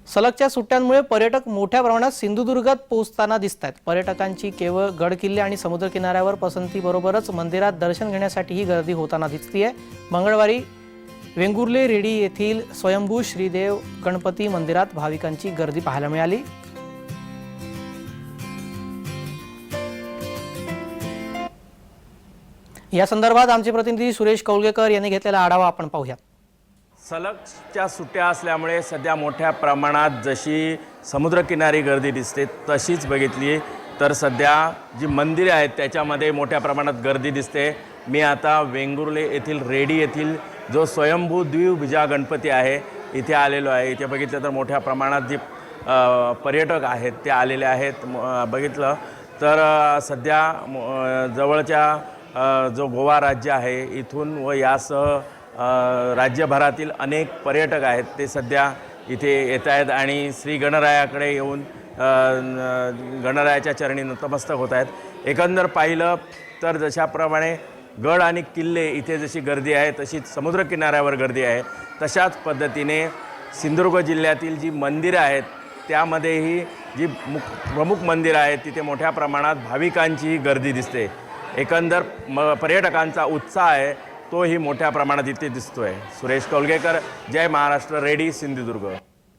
सलगच्या सुट्ट्यांमुळे पर्यटक मोठ्या प्रमाणात सिंधुदुर्गात पोहोचताना दिसतात। पर्यटकांची केवळ गडकिल्ले आणि समुद्रकिनाऱ्यावर पसंतीबरोबरच मंदिरात दर्शन घेण्यासाठीही गर्दी होताना दिसतीये। मंगळवारी वेंगुर्ले रेडी येथील स्वयंभू श्रीदेव गणपती मंदिरात भाविकांची गर्दी पाहायला मिळाली। या संदर्भात आमचे प्रतिनिधी सुरेश कौलगेकर यांनी घेतलेला आढावा आपण पाहूया। सलगच्या सुट्ट्या असल्यामुळे सध्या मोठ्या प्रमाणात जशी समुद्रकिनारी गर्दी दिसते तशीच बघितली तर सध्या जी मंदिरे आहेत त्याच्यामध्ये मोठ्या प्रमाणात गर्दी दिसते। मी आता वेंगुर्ले येथील रेडी येथील जो स्वयंभू द्विभुजा गणपती आहे इथे आलेलो आहे। इथे बघितलं तर मोठ्या प्रमाणात जी पर्यटक आहेत ते आलेले आहेत। बघितलं तर सध्या जवळच्या जो गोवा राज्य आहे इथून व यासह राज्यभरातील अनेक पर्यटक आहेत ते सध्या इथे येत आहेत आणि श्री गणरायाकडे येऊन गणरायाच्या चरणी नतमस्तक होत आहेत। एकंदर पाहिलं तर जशाप्रमाणे गड आणि किल्ले इथे जशी गर्दी आहे तशीच समुद्रकिनाऱ्यावर गर्दी आहे। तशाच पद्धतीने सिंधुदुर्ग जिल्ह्यातील जी मंदिरं आहेत त्यामध्येही जी प्रमुख मंदिरं आहेत तिथे मोठ्या प्रमाणात भाविकांचीही गर्दी दिसते। एकंदर पर्यटकांचा उत्साह आहे तोही मोठ्या प्रमाणात इथे दिसतोय। सुरेश कौलगेकर, जय महाराष्ट्र, रेडी, सिंधुदुर्ग।